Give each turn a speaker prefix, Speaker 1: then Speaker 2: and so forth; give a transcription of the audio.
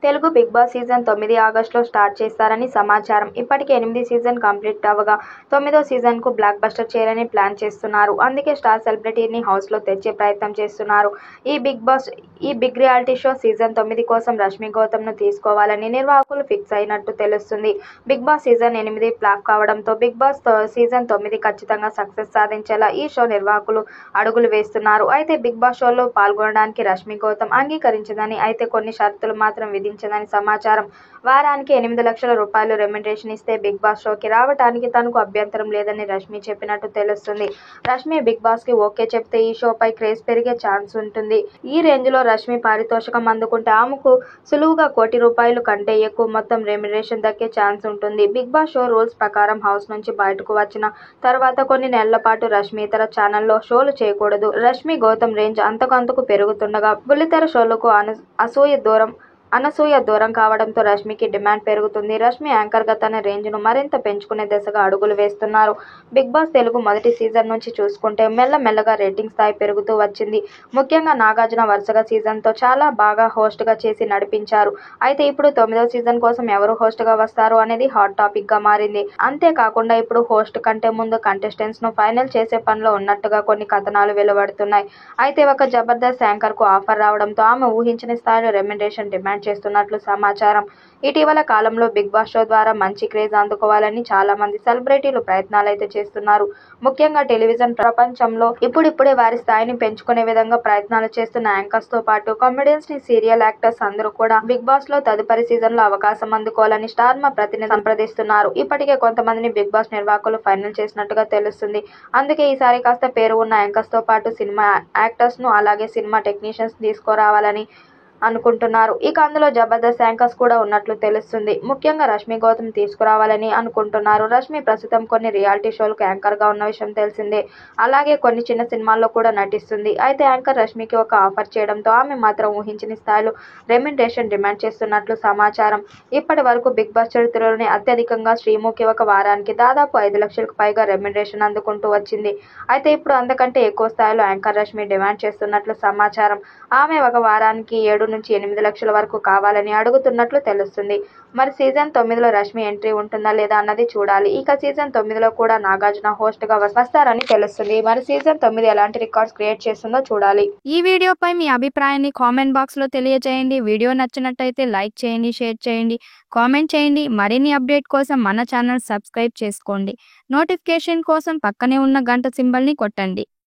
Speaker 1: Telugu big boss season 9 ఆగస్టులో start చేస్తారని సమాచారం. ఇప్పటికే 8 సీజన్ కంప్లీట్ అవ్వగా 9వ సీజన్కు బ్లాక్ బస్టర్ చేయాలని ప్లాన్ చేస్తున్నారు. అందుకే స్టార్ సెలబ్రిటీని హౌస్లో తెచ్చే ప్రయత్నం చేస్తున్నారు. ఈ బిగ్ రియాలిటీ షో సీజన్ 9 కోసం రష్మి గౌతమ్ను తీసుకోవాలని నిర్వాహకులు ఫిక్స్ అయినట్టు తెలుస్తుంది. బిగ్ బాస్ సీజన్ 8 ఫ్లాప్ కావడంతో బిగ్ బాస్ సీజన్ 9 ఖచ్చితంగా సక్సెస్ సాధించేలా ఈ షో నిర్వాహకులు అడుగులు వేస్తున్నారు. అయితే బిగ్ బాస్ షోలో పాల్గొనడానికి రష్మి గౌతమ్ అంగీకరించిందని, అయితే కొన్ని షరతులు మాత్రం విధించిందని సమాచారం. వారానికి 8 లక్షల రూపాయలు రెమ్యునరేషన్ ఇస్తే బిగ్ బాస్ షోకి రావడానికి తనకు అభ్యంతరం లేదని రష్మి చెప్పినట్టు తెలుస్తుంది. రష్మి బిగ్ బాస్ కి ఓకే చెప్తే ఈ షోపై క్రేజ్ పెరిగే ఛాన్స్ ఉంటుంది. ఈ రేంజ్ లో రష్మి పారితోషికం అందుకుంటే ఆమెకు సులువుగా ₹1,00,00,000 కంటే ఎక్కువ మొత్తం రెమ్యునరేషన్ దక్కే ఛాన్స్ ఉంటుంది. బిగ్ బాస్ షో రూల్స్ ప్రకారం హౌస్ నుంచి బయటకు వచ్చిన తర్వాత కొన్ని నెలల పాటు రష్మి ఇతర ఛానల్లో షోలు చేయకూడదు. రష్మి గౌతమ్ రేంజ్ అంతకంతకు పెరుగుతుండగా బుల్లితెర షోలకు అనసూయ దూరం కావడంతో రష్మికి డిమాండ్ పెరుగుతుంది. రష్మి యాంకర్గా తన రేంజ్ను మరింత పెంచుకునే దిశగా అడుగులు వేస్తున్నారు. బిగ్ బాస్ తెలుగు మొదటి సీజన్ నుంచి చూసుకుంటే మెల్లమెల్లగా రేటింగ్ స్థాయి పెరుగుతూ వచ్చింది. ముఖ్యంగా నాగార్జున వరుసగా సీజన్తో చాలా బాగా హోస్ట్గా చేసి నడిపించారు. అయితే ఇప్పుడు 9వ సీజన్ కోసం ఎవరు హోస్ట్గా వస్తారు అనేది హాట్ టాపిక్గా మారింది. అంతేకాకుండా ఇప్పుడు హోస్ట్ కంటే ముందు కంటెస్టెంట్స్ను ఫైనల్ చేసే పనిలో ఉన్నట్టుగా కొన్ని కథనాలు వెలువడుతున్నాయి. అయితే ఒక జబర్దస్త్ యాంకర్కు ఆఫర్ రావడంతో ఆమె ఊహించని స్థాయిలో రెమ్యునరేషన్ డిమాండ్ చేస్తున్నట్లు సమాచారం. ఇటీవల కాలంలో బిగ్ బాస్ షో ద్వారా మంచి క్రేజ్ అందుకోవాలని చాలా మంది సెలబ్రిటీలు ప్రయత్నాలైతే చేస్తున్నారు. ముఖ్యంగా టెలివిజన్ ప్రపంచంలో ఇప్పుడిప్పుడే వారి స్థాయిని పెంచుకునే విధంగా ప్రయత్నాలు చేస్తున్న యాంకర్స్ తో పాటు కామెడియన్స్, సీరియల్ యాక్టర్స్ అందరూ కూడా బిగ్ బాస్ లో తదుపరి సీజన్ లో అవకాశం అందుకోవాలని స్టార్ మా ప్రతినిధి సంప్రదిస్తున్నారు. ఇప్పటికే కొంతమందిని బిగ్ బాస్ నిర్వాహకులు ఫైనల్ చేసినట్టుగా తెలుస్తుంది. అందుకే ఈసారి కాస్త పేరు ఉన్న యాంకర్స్ తో పాటు సినిమా యాక్టర్స్ ను అలాగే సినిమా టెక్నీషియన్స్ తీసుకురావాలని అనుకుంటున్నారు. ఇక అందులో జబర్దస్త్ యాంకర్స్ కూడా ఉన్నట్లు తెలుస్తుంది. ముఖ్యంగా రష్మి గౌతమ్ తీసుకురావాలని అనుకుంటున్నారు. రష్మి ప్రస్తుతం కొన్ని రియాలిటీ షోలకు యాంకర్ గా ఉన్న విషయం తెలిసిందే. అలాగే కొన్ని చిన్న సినిమాల్లో కూడా నటిస్తుంది. అయితే యాంకర్ రష్మికి ఒక ఆఫర్ చేయడంతో ఆమె మాత్రం ఊహించని స్థాయిలో రెమ్యునరేషన్ డిమాండ్ చేస్తున్నట్లు సమాచారం. ఇప్పటి వరకు బిగ్ బాస్ చరిత్రలోనే అత్యధికంగా శ్రీముఖి ఒక వారానికి దాదాపు 5 లక్షలకు పైగా రెమ్యునరేషన్ అందుకుంటూ వచ్చింది. అయితే ఇప్పుడు అంతకంటే ఎక్కువ స్థాయిలో యాంకర్ రష్మి డిమాండ్ చేస్తున్నట్లు సమాచారం. ఆమె ఒక వారానికి 7 నుంచి 8 లక్షల వరకు కావాలని అడుగుతున్నట్లు తెలుస్తుంది. మరి సీజన్ 9లో రష్మి ఎంట్రీ ఉంటుందా లేదా అన్నది చూడాలి. ఇక సీజన్ 9లో కూడా నాగార్జున హోస్ట్ గా వస్తారని తెలుస్తుంది. మరి సీజన్ 9 ఎలాంటి రికార్డ్స్ క్రియేట్ చేస్తుందో చూడాలి.
Speaker 2: ఈ వీడియోపై మీ అభిప్రాయాన్ని కామెంట్ బాక్స్ లో తెలియజేయండి. వీడియో నచ్చినట్టయితే లైక్ చేయండి, షేర్ చేయండి, కామెంట్ చేయండి. మరిన్ని అప్డేట్ కోసం మన ఛానల్ సబ్స్క్రైబ్ చేసుకోండి. నోటిఫికేషన్ కోసం పక్కనే ఉన్న గంట సింబల్ ని కొట్టండి.